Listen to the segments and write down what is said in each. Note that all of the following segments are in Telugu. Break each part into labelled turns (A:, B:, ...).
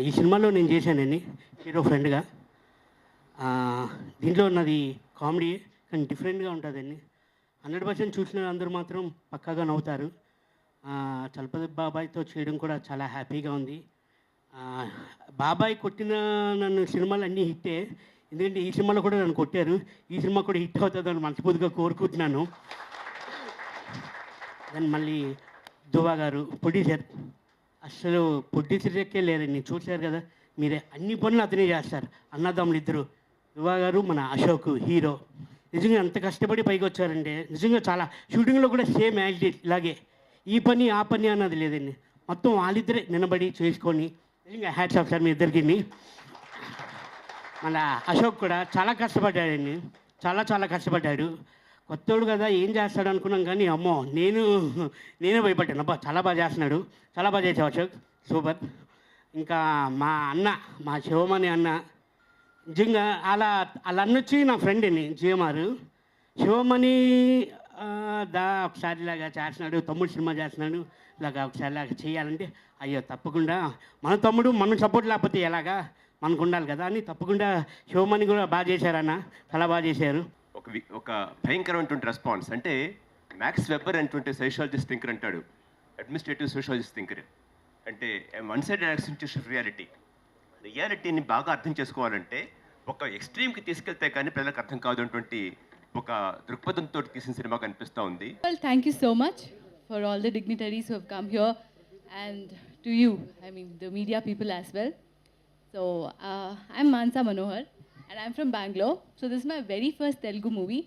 A: ఈ సినిమాలో నేను చేశానండి హీరో ఫ్రెండ్గా. దీంట్లో నాది కామెడీ కానీ డిఫరెంట్గా ఉంటుందండి. 100% చూసిన అందరూ మాత్రం పక్కాగా నవ్వుతారు. చలపతి బాబాయ్తో చేయడం కూడా చాలా హ్యాపీగా ఉంది. బాబాయ్ కొట్టిన నన్ను సినిమాలు అన్నీ హిట్టే. ఎందుకంటే ఈ సినిమాలో కూడా నన్ను కొట్టారు. ఈ సినిమా కూడా హిట్ అవుతుందని మనస్ఫూర్తిగా కోరుకుంటున్నాను. దాన్ని మళ్ళీ దువా గారు ప్రొడ్యూసర్, అస్సలు ప్రొడ్యూసర్కే లేరండి. చూశారు కదా మీరే, అన్ని పనులు అతనే చేస్తారు. అన్నదమ్ములు ఇద్దరు, దువా గారు మన అశోక్ హీరో. నిజంగా అంత కష్టపడి పైకి వచ్చారంటే నిజంగా చాలా. షూటింగ్లో కూడా సేమ్ యాజ్ ఇట్ ఇలాగే, ఈ పని ఆ పని అన్నది లేదండి. మొత్తం వాళ్ళిద్దరే నిలబడి చేసుకొని నిజంగా హ్యాట్స్ ఆఫ్ సార్ మీ ఇద్దరికి. మన అశోక్ కూడా చాలా కష్టపడ్డాడండి, చాలా చాలా కష్టపడ్డాడు. కొత్తోడు కదా ఏం చేస్తాడు అనుకున్నాం, కానీ అమ్మో నేనే భయపడ్డాను. అబ్బా చాలా బాగా చేస్తున్నాడు, చాలా బాగా చేసావు అశోక్, సూపర్. ఇంకా మా అన్న, మా శివమణి అన్న, నిజంగా అలా అలా అన్నొచ్చి నా ఫ్రెండ్ అండి జిఎంఆర్ శివమణి. ఒకసారి ఇలాగా చేస్తున్నాడు, తమ్ముడు సినిమా చేస్తున్నాడు, ఇలాగా ఒకసారి ఇలాగా చేయాలంటే అయ్యో తప్పకుండా మన తమ్ముడు మనం సపోర్ట్ లేకపోతే ఎలాగా, మనకు ఉండాలి కదా అని తప్పకుండా శివమణి కూడా బాగా చేశారన్న, చాలా బాగా చేశారు.
B: ఒక భయంకరమైనటువంటి రెస్పాన్స్ అంటే మ్యాక్స్ వెబ్బర్ అంటే సైకాలజిస్ట్ థింకర్ అంటాడు, అడ్మినిస్ట్రేటివ్ సోషాలజిస్ట్ థింకర్. అంటే వన్ సైడ్ యాక్సెంటేషన్ రియాలిటీని బాగా అర్థం చేసుకోవాలంటే ఒక ఎక్స్ట్రీమ్కి తీసుకెళ్తే కానీ ప్రజలకు అర్థం కాదు అటువంటి ఒక దృక్పథంతో తీసిన సినిమా కనిపిస్తూ ఉంది.
C: Well, thank you so much for all the dignitaries who have come here, and to you, I mean the media people as well. So I'm Mansa Manohar and I'm from Bangalore. So this is my very first Telugu movie.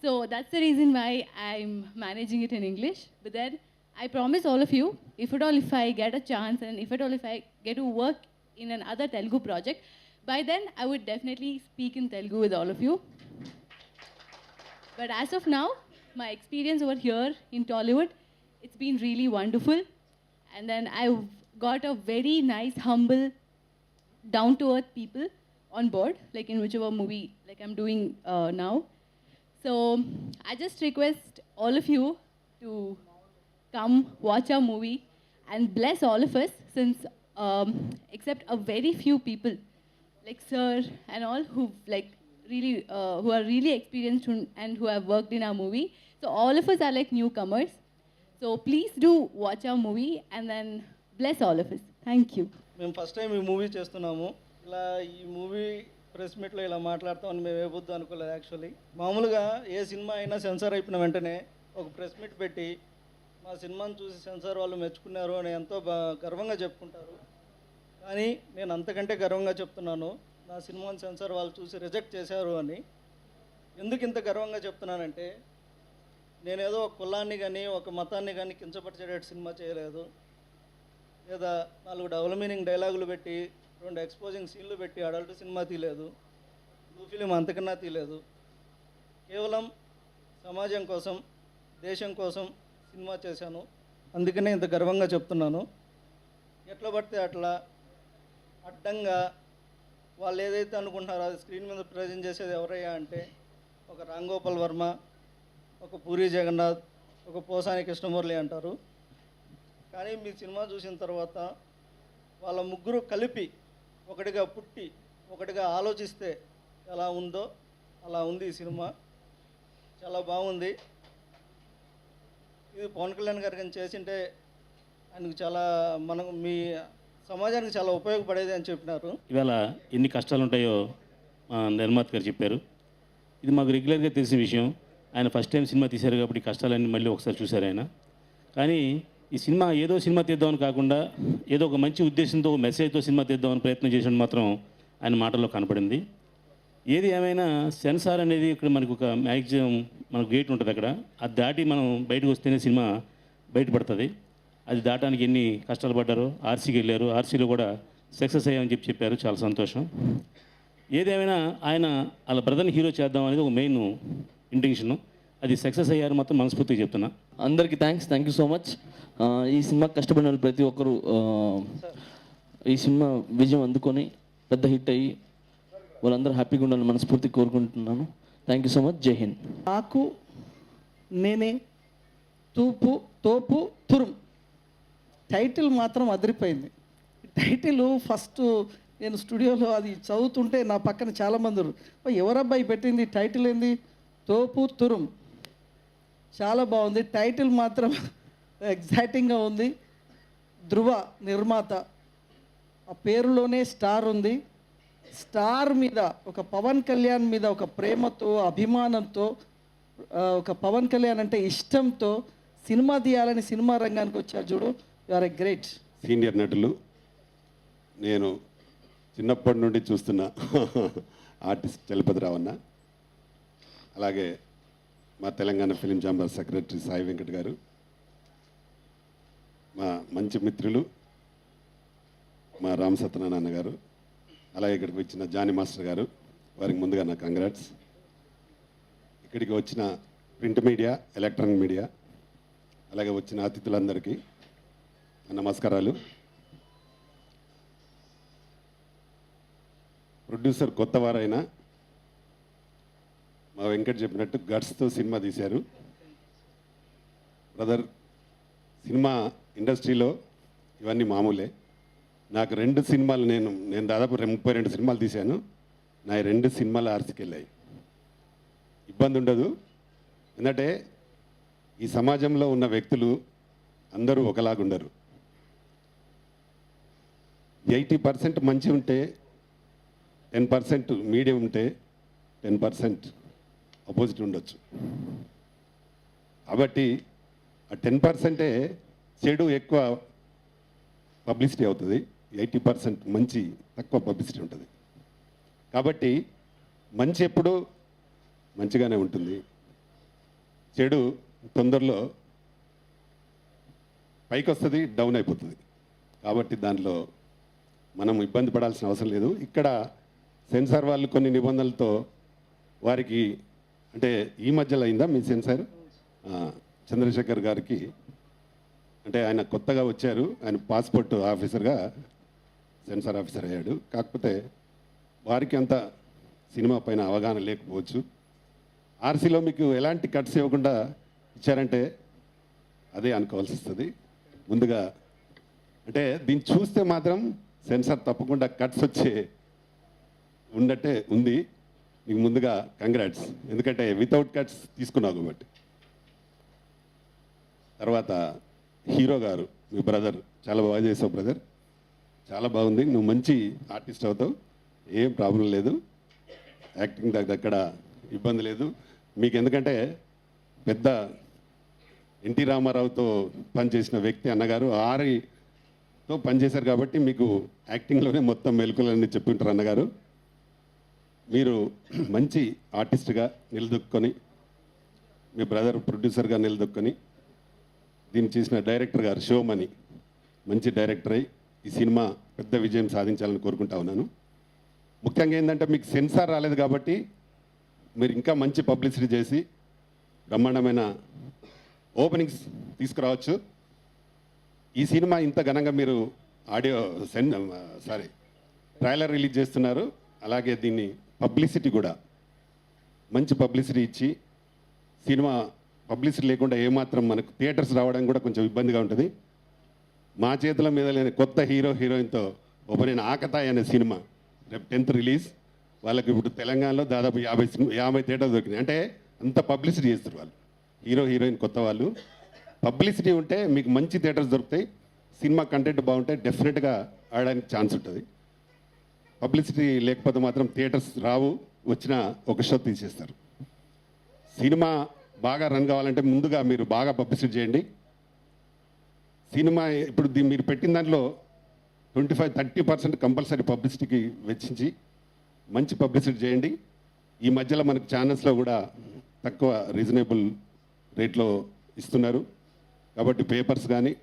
C: So that's the reason why I'm managing it in English. But then I promise all of you, if I get a chance and if I get to work in another Telugu project, by then I would definitely speak in Telugu with all of you. But as of now, my experience over here in Tollywood, it's been really wonderful. And then I've got a very nice, humble, down-to-earth people on board, like in whichever movie like I'm doing now. So I just request all of you to come watch our movie and bless all of us, since except a very few people like sir and all who like really who are really experienced and who have worked in our movie. So all of us are like newcomers. So please do watch our movie and then bless all of us. Thank you.
D: మేము ఫస్ట్ టైం ఈ మూవీ చేస్తున్నాము. ఇలా ఈ మూవీ ప్రెస్ మీట్లో ఇలా మాట్లాడతామని మేము ఏబొద్దు అనుకోలేదు. యాక్చువల్లీ మామూలుగా ఏ సినిమా అయినా సెన్సార్ అయిపోయిన వెంటనే ఒక ప్రెస్ మీట్ పెట్టి మా సినిమాను చూసి సెన్సార్ వాళ్ళు మెచ్చుకున్నారు అని ఎంతో గర్వంగా చెప్పుకుంటారు. కానీ నేను అంతకంటే గర్వంగా చెప్తున్నాను, నా సినిమాను సెన్సార్ వాళ్ళు చూసి రిజెక్ట్ చేశారు అని. ఎందుకు ఇంత గర్వంగా చెప్తున్నానంటే, నేనేదో ఒక కులాన్ని కానీ ఒక మతాన్ని కానీ కించపరిచేటట్టు సినిమా చేయలేదు, లేదా 4 డబుల్ మీనింగ్ డైలాగులు పెట్టి 2 ఎక్స్పోజింగ్ సీన్లు పెట్టి అడల్ట్ సినిమా తీయలేదు, బ్లూ ఫిలిం అంతకన్నా తీయలేదు. కేవలం సమాజం కోసం, దేశం కోసం సినిమా చేశాను. అందుకనే ఇంత గర్వంగా చెప్తున్నాను. ఎట్లా పడితే అట్లా అడ్డంగా వాళ్ళు ఏదైతే అనుకుంటున్నారో అది స్క్రీన్ మీద ప్రజెంట్ చేసేది ఎవరయ్యా అంటే ఒక రామ్ గోపాల్ వర్మ, ఒక పూరి జగన్నాథ్, ఒక పోసాని కృష్ణమురళి అంటారు. కానీ మీ సినిమా చూసిన తర్వాత వాళ్ళ ముగ్గురు కలిపి ఒకటిగా పుట్టి ఒకటిగా ఆలోచిస్తే ఎలా ఉందో అలా ఉంది ఈ సినిమా. చాలా బాగుంది. ఇది పవన్ కళ్యాణ్ గారు కానీ చేసింటే ఆయనకు చాలా మీ సమాజానికి చాలా ఉపయోగపడేది అని చెప్పినారు.
E: ఇవాళ ఎన్ని కష్టాలు ఉంటాయో మా నిర్మాత గారు చెప్పారు. ఇది మాకు రెగ్యులర్గా తెలిసిన విషయం. ఆయన ఫస్ట్ టైం సినిమా తీశారు కాబట్టి కష్టాలన్నీ మళ్ళీ ఒకసారి చూశారు ఆయన. కానీ ఈ సినిమా ఏదో సినిమా తీద్దామని కాకుండా ఏదో ఒక మంచి ఉద్దేశంతో మెసేజ్తో సినిమా తీద్దామని ప్రయత్నం చేసిన మాత్రం ఆయన మాటల్లో కనపడింది. ఏది ఏమైనా సెన్సార్ అనేది ఇక్కడ మనకు ఒక మ్యాక్సిమం మనకు గేట్ ఉంటుంది, అక్కడ అది దాటి మనం బయటకు వస్తేనే సినిమా బయటపడుతుంది. అది దాటానికి ఎన్ని కష్టాలు పడ్డారో. ఆర్సీకి వెళ్ళారు, ఆర్సీలో కూడా సక్సెస్ అయ్యామని చెప్పారు, చాలా సంతోషం. ఏదేమైనా ఆయన వాళ్ళ బ్రదర్ని హీరో చేద్దాం అనేది ఒక మెయిన్ ఇంటెన్షన్. అది సక్సెస్ అయ్యారు మాత్రం మనస్ఫూర్తిగా చెప్తున్నా.
F: అందరికీ థ్యాంక్ యూ సో మచ్. ఈ సినిమాకి కష్టపడిన వాళ్ళు ప్రతి ఒక్కరు ఈ సినిమా విజయం అందుకొని పెద్ద హిట్ అయ్యి వాళ్ళందరూ హ్యాపీగా ఉండాలని మనస్ఫూర్తిగా కోరుకుంటున్నాను. Thank you so much. జై హింద్.
D: నాకు నేనే తోపు తురుం టైటిల్ మాత్రం అదిరిపోయింది. టైటిల్ ఫస్ట్ నేను స్టూడియోలో అది చదువుతుంటే నా పక్కన చాలామంది ఉన్నారు. ఎవరబ్బాయి పెట్టింది టైటిల్ ఏంది? తోపు తురుం. చాలా బాగుంది టైటిల్ మాత్రం ఎగ్జైటింగ్గా ఉంది. ధృవ నిర్మాత, ఆ పేరులోనే స్టార్ ఉంది. స్టార్ మీద ఒక పవన్ కళ్యాణ్ మీద ఒక ప్రేమతో అభిమానంతో ఒక పవన్ కళ్యాణ్ అంటే ఇష్టంతో సినిమా తీయాలని సినిమా రంగానికి వచ్చారు చూడు. You are a great.
G: Senior నటులు, నేను చిన్నప్పటి నుండి చూస్తున్న ఆర్టిస్ట్ చలపతిరావు అన్న, అలాగే మా Telangana film chamber secretary Sai Venkat గారు, మా మంచి మిత్రులు మా రామ్ సత్యనారాయణ గారు, అలాగే ఇక్కడికి వచ్చిన జానీ మాస్టర్ గారు, వారికి ముందుగా నా కంగ్రాట్స్. ఇక్కడికి వచ్చిన ప్రింట్ మీడియా, ఎలక్ట్రానిక్ మీడియా, అలాగే వచ్చిన అతిథులందరికీ నమస్కారాలు. ప్రొడ్యూసర్ కొత్తవారైనా మా వెంకట్ చెప్పినట్టు గట్స్తో సినిమా తీశారు. బ్రదర్, సినిమా ఇండస్ట్రీలో ఇవన్నీ మామూలే. నాకు 2 సినిమాలు నేను దాదాపు 32 సినిమాలు తీశాను. నా 2 సినిమాలు ఆర్సీకి వెళ్ళాయి. ఇబ్బంది ఉండదు, ఎందుకంటే ఈ సమాజంలో ఉన్న వ్యక్తులు అందరూ ఒకలాగుండరు. 80% మంచి ఉంటే 10% మీడియం ఉంటే 10% అపోజిట్ ఉండొచ్చు. కాబట్టి ఆ 10%ఏ చెడు ఎక్కువ పబ్లిసిటీ అవుతుంది, 80% మంచి తక్కువ పబ్లిసిటీ ఉంటుంది. కాబట్టి మంచి ఎప్పుడు మంచిగానే ఉంటుంది, చెడు తొందరలో పైకి వస్తుంది, డౌన్ అయిపోతుంది. కాబట్టి దాంట్లో మనం ఇబ్బంది పడాల్సిన అవసరం లేదు. ఇక్కడ సెన్సార్ వాళ్ళు కొన్ని నిబంధనలతో వారికి, అంటే ఈ మధ్యలో అయిందా మీ సెన్సార్, చంద్రశేఖర్ గారికి, అంటే ఆయన కొత్తగా వచ్చారు, ఆయన పాస్పోర్ట్ ఆఫీసర్గా సెన్సార్ ఆఫీసర్ అయ్యాడు. కాకపోతే వారికి అంత సినిమా పైన అవగాహన లేకపోవచ్చు. ఆర్సీలో మీకు ఎలాంటి కట్స్ ఇవ్వకుండా ఇచ్చారంటే అదే అనుకోవాల్సి వస్తుంది. ముందుగా అంటే దీన్ని చూస్తే మాత్రం సెన్సార్ తప్పకుండా కట్స్ వచ్చే ఉన్నట్టే ఉంది. మీకు ముందుగా కంగ్రాట్స్, ఎందుకంటే వితౌట్ కట్స్ తీసుకున్నావు కాబట్టి. తర్వాత హీరో గారు, మీ బ్రదర్ చాలా బాగా చేసావు బ్రదర్, చాలా బాగుంది. నువ్వు మంచి ఆర్టిస్ట్ అవుతావు, ఏం ప్రాబ్లం లేదు. యాక్టింగ్ దగ్గర ఇబ్బంది లేదు మీకు, ఎందుకంటే పెద్ద ఎన్టీ రామారావుతో పనిచేసిన వ్యక్తి అన్నగారు, ఆరితో పనిచేశారు కాబట్టి మీకు యాక్టింగ్లోనే మొత్తం మెలకులన్నీ చెప్పింటారు అన్నగారు. మీరు మంచి ఆర్టిస్ట్గా నిలదొక్కుని, మీ బ్రదర్ ప్రొడ్యూసర్గా నిలదొక్కుని, దీన్ని చేసిన డైరెక్టర్ గారు శివమణి మంచి డైరెక్టర్ అయి ఈ సినిమా పెద్ద విజయం సాధించాలని కోరుకుంటా ఉన్నాను. ముఖ్యంగా ఏంటంటే మీకు సెన్సార్ రాలేదు కాబట్టి మీరు ఇంకా మంచి పబ్లిసిటీ చేసి బ్రహ్మాండమైన ఓపెనింగ్స్ తీసుకురావచ్చు. ఈ సినిమా ఇంత ఘనంగా మీరు ట్రైలర్ రిలీజ్ చేస్తున్నారు, అలాగే దీన్ని పబ్లిసిటీ కూడా మంచి పబ్లిసిటీ ఇచ్చి, సినిమా పబ్లిసిటీ లేకుండా ఏమాత్రం మనకు థియేటర్స్ రావడానికి కూడా కొంచెం ఇబ్బందిగా ఉంటుంది. మా చేతుల మీద లేని కొత్త హీరోయిన్తో ఓపెన్ అయిన ఆకతాయి అనే సినిమా రేపు 10th రిలీజ్. వాళ్ళకి ఇప్పుడు తెలంగాణలో దాదాపు 50 థియేటర్లు దొరికినాయి. అంటే అంత పబ్లిసిటీ చేస్తారు వాళ్ళు, హీరోయిన్ కొత్త వాళ్ళు. పబ్లిసిటీ ఉంటే మీకు మంచి థియేటర్స్ దొరుకుతాయి, సినిమా కంటెంట్ బాగుంటే డెఫినెట్గా ఆడడానికి ఛాన్స్ ఉంటుంది. పబ్లిసిటీ లేకపోతే మాత్రం థియేటర్స్ రావు, వచ్చిన ఒక షో తీసేస్తారు. సినిమా బాగా రన్ కావాలంటే ముందుగా మీరు బాగా పబ్లిసిటీ చేయండి. సినిమా ఇప్పుడు మీరు పెట్టిన దాంట్లో 25-30% కంపల్సరీ పబ్లిసిటీకి వెచ్చించి మంచి పబ్లిసిటీ చేయండి. ఈ మధ్యలో మనకు ఛానల్స్లో కూడా తక్కువ రీజనబుల్ రేట్లో ఇస్తున్నారు, కాబట్టి పేపర్స్ కానీ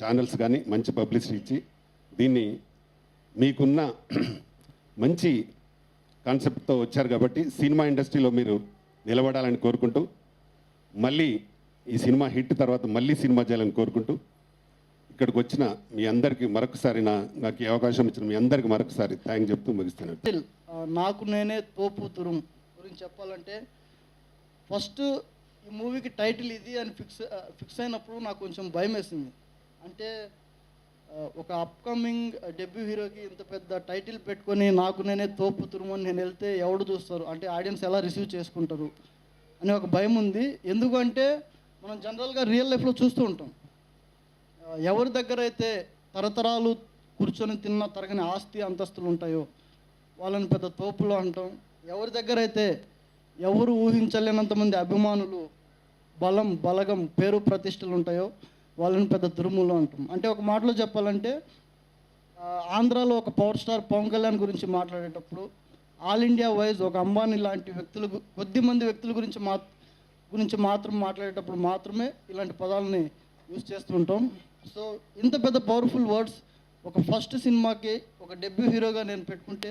G: ఛానల్స్ కానీ మంచి పబ్లిసిటీ ఇచ్చి దీన్ని మీకున్న మంచి కాన్సెప్ట్తో వచ్చారు కాబట్టి సినిమా ఇండస్ట్రీలో మీరు నిలబడాలని కోరుకుంటూ, మళ్ళీ ఈ సినిమా హిట్ తర్వాత మళ్ళీ సినిమా చేయాలని కోరుకుంటూ, ఇక్కడికి వచ్చిన మీ అందరికీ మరొకసారి నాకు ఈ అవకాశం ఇచ్చిన మీ అందరికీ మరొకసారి థ్యాంక్ చెప్తూ ముగిస్తున్నాను.
D: నాకు నేనే తోపు తురుం గురించి చెప్పాలంటే, ఫస్ట్ ఈ మూవీకి టైటిల్ ఇది అని ఫిక్స్ అయినప్పుడు నాకు కొంచెం భయం వేసింది. అంటే ఒక అప్కమింగ్ డెబ్యూ హీరోకి ఇంత పెద్ద టైటిల్ పెట్టుకొని నాకు నేనే తోపు తురుమని నేను వెళ్తే ఎవడు చూస్తారు, అంటే ఆడియన్స్ ఎలా రిసీవ్ చేసుకుంటారు అనే ఒక భయం ఉంది. ఎందుకంటే మనం జనరల్గా రియల్ లైఫ్లో చూస్తూ ఉంటాం, ఎవరి దగ్గర అయితే తరతరాలు కూర్చొని తిన్న తరగని ఆస్తి అంతస్తులు ఉంటాయో వాళ్ళని పెద్ద తోపులు అంటాం. ఎవరి దగ్గర అయితే ఎవరు ఊహించలేనంతమంది అభిమానులు, బలం, బలగం, పేరు, ప్రతిష్టలు ఉంటాయో వాళ్ళని పెద్ద తురుములు అంటాం. అంటే ఒక మాటలో చెప్పాలంటే ఆంధ్రాలో ఒక పవర్ స్టార్ పవన్ కళ్యాణ్ గురించి మాట్లాడేటప్పుడు ఆల్ ఇండియా వైజ్ ఒక అంబానీ లాంటి వ్యక్తులు, కొద్దిమంది వ్యక్తుల గురించి మాత్రం మాట్లాడేటప్పుడు మాత్రమే ఇలాంటి పదాలని యూజ్ చేస్తుంటాం. సో ఇంత పెద్ద పవర్ఫుల్ వర్డ్స్ ఒక ఫస్ట్ సినిమాకి ఒక డెబ్యూ హీరోగా నేను పెట్టుకుంటే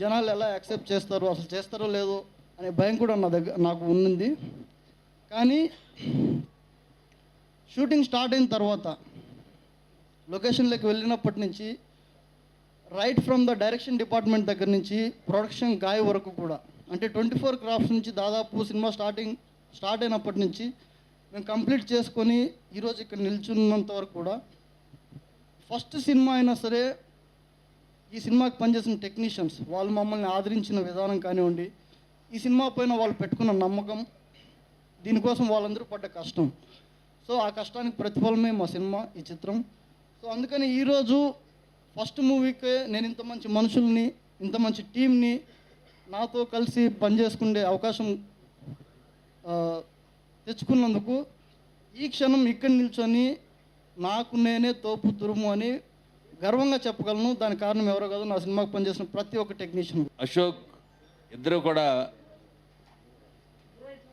D: జనాలు ఎలా యాక్సెప్ట్ చేస్తారు, అసలు చేస్తారో లేదో అనే భయం కూడా నాకు ఉన్నింది. కానీ షూటింగ్ స్టార్ట్ అయిన తర్వాత లొకేషన్లోకి వెళ్ళినప్పటి నుంచి right from the direction department దగ్గర నుంచి ప్రొడక్షన్ గాయ వరకు కూడా, అంటే 24 క్రాఫ్ట్స్ నుంచి దాదాపు సినిమా స్టార్ట్ అయినప్పటి నుంచి మేము కంప్లీట్ చేసుకొని ఈరోజు ఇక్కడ నిల్చున్నంత వరకు కూడా ఫస్ట్ సినిమా అయినా సరే ఈ సినిమాకి పనిచేసిన టెక్నీషియన్స్ వాళ్ళు మమ్మల్ని ఆదరించిన విధానం కానివ్వండి, ఈ సినిమా పైన వాళ్ళు పెట్టుకున్న నమ్మకం, దీనికోసం వాళ్ళందరూ పడ్డ కష్టం, సో ఆ కష్టానికి ప్రతిఫలమే మా సినిమా, ఈ చిత్రం. సో అందుకని ఈరోజు ఫస్ట్ మూవీకే నేను ఇంత మంచి మనుషుల్ని, ఇంత మంచి టీంని నాతో కలిసి పనిచేసుకునే అవకాశం తెచ్చుకున్నందుకు ఈ క్షణం ఇక్కడ నిల్చొని నాకు నేనే తోపు తురుము అని గర్వంగా చెప్పగలను. దానికి కారణం ఎవరో కాదు, నా సినిమాకి పనిచేసిన ప్రతి ఒక్క టెక్నీషియన్.
H: అశోక్ ఇద్దరు కూడా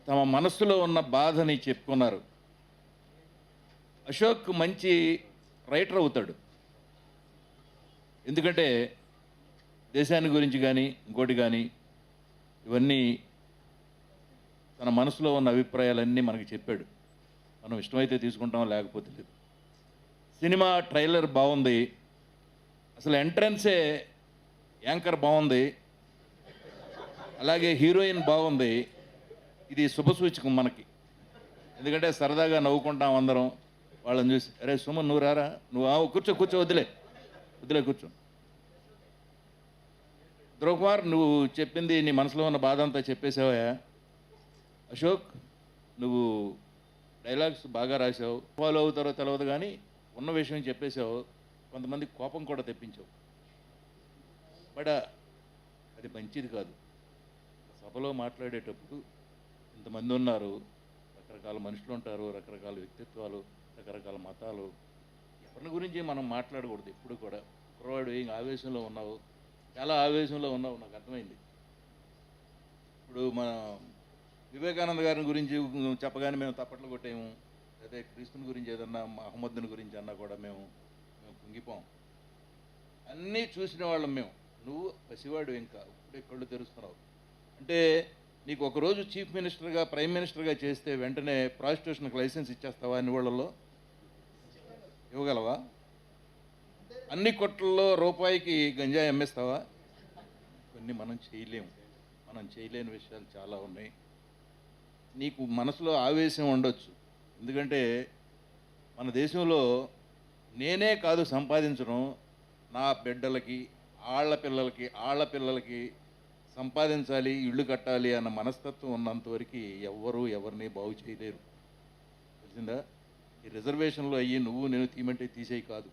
H: తమ మనసులో ఉన్న బాధని చెప్పుకున్నారు. అశోక్ మంచి రైటర్ అవుతాడు, ఎందుకంటే దేశాన్ని గురించి కానీ ఇంకోటి కానీ ఇవన్నీ తన మనసులో ఉన్న అభిప్రాయాలన్నీ మనకి చెప్పాడు. మనం ఇష్టమైతే తీసుకుంటాం, లేకపోతే లేదు. సినిమా ట్రైలర్ బాగుంది, అసలు ఎంట్రన్సే యాంకర్ బాగుంది, అలాగే హీరోయిన్ బాగుంది. ఇది శుభసూచకం మనకి, ఎందుకంటే సరదాగా నవ్వుకుంటాం అందరం వాళ్ళని చూసి. అరే సుమన్ నువ్వు రారా, నువ్వు కూర్చో వదిలే కూర్చో. ధ్రువకుమార్ నువ్వు చెప్పింది, నీ మనసులో ఉన్న బాధ అంతా చెప్పేసావా. అశోక్ నువ్వు డైలాగ్స్ బాగా రాసావు, ఫాలో అవుతారో తెలియదు కానీ ఉన్న విషయం చెప్పేసావు. కొంతమంది కోపం కూడా తెప్పించావు, బట్ అది మంచిది కాదు. సభలో మాట్లాడేటప్పుడు ఇంతమంది ఉన్నారు, రకరకాల మనుషులు ఉంటారు, రకరకాల వ్యక్తిత్వాలు, రకరకాల మతాలు, ఎవరి గురించి మనం మాట్లాడకూడదు ఎప్పుడు కూడా. కుర్రవాడు ఏం ఆవేశంలో ఉన్నావు, చాలా ఆవేశంలో ఉన్నావు, నాకు అర్థమైంది. ఇప్పుడు మన వివేకానంద గారి గురించి చెప్పగానే మేము తప్పట్లు కొట్టాము, అదే క్రీస్తుని గురించి ఏదన్నా మహమ్మద్ని గురించి అన్నా కూడా మేము కుంగిపోం. అన్నీ చూసిన వాళ్ళం మేము. నువ్వు పసివాడు, ఇంకా ఇప్పుడే కళ్ళు తెరుస్తున్నావు. అంటే నీకు ఒకరోజు చీఫ్ మినిస్టర్గా, ప్రైమ్ మినిస్టర్గా చేస్తే వెంటనే ప్రాస్టిట్యూషన్కి లైసెన్స్ ఇచ్చేస్తావా అన్ని వాళ్ళలో? ఇవ్వగలవా? అన్ని కొట్లలో రూపాయికి గంజాయి అమ్మేస్తావా? కొన్ని మనం చేయలేము, మనం చేయలేని విషయాలు చాలా ఉన్నాయి. నీకు మనసులో ఆవేశం ఉండొచ్చు, ఎందుకంటే మన దేశంలో నేనే కాదు సంపాదించడం, నా బిడ్డలకి, ఆళ్ళ పిల్లలకి సంపాదించాలి, ఇళ్ళు కట్టాలి అన్న మనస్తత్వం ఉన్నంతవరకు ఎవ్వరూ ఎవరిని బాగు చేయలేరు. తెలిసిందా? ఈ రిజర్వేషన్లో అయ్యి నువ్వు నేను తీయమంటే తీసేయి కాదు,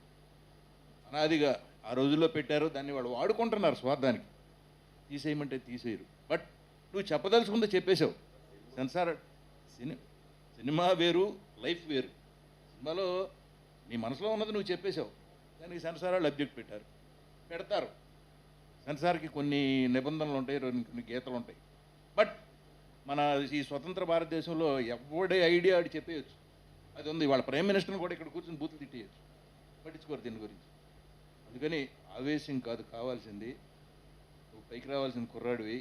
H: అనాదిగా ఆ రోజుల్లో పెట్టారు, దాన్ని వాళ్ళు వాడుకుంటున్నారు స్వార్థానికి. తీసేయమంటే తీసేయరు. బట్ నువ్వు చెప్పదలుచుకుందో చెప్పేశావు. సెన్సార్ సినిమా వేరు, లైఫ్ వేరు. సినిమాలో నీ మనసులో ఉన్నది నువ్వు చెప్పేశావు, దానికి సెన్సార్ వాళ్ళు అబ్జెక్ట్ పెడతారు. సెన్సార్కి కొన్ని నిబంధనలు ఉంటాయి, కొన్ని గీతలు ఉంటాయి. బట్ మన ఈ స్వతంత్ర భారతదేశంలో ఎవడే ఐడియా ఆడి చెప్పేయచ్చు, అది ఉంది. వాళ్ళ ప్రైమ్ మినిస్టర్ని కూడా ఇక్కడ కూర్చొని బూతులు తిట్టేయచ్చు, పట్టించుకోరు దీని గురించి. అందుకని ఆవేశం కాదు కావాల్సింది, నువ్వు పైకి రావాల్సిన కుర్రాడివి.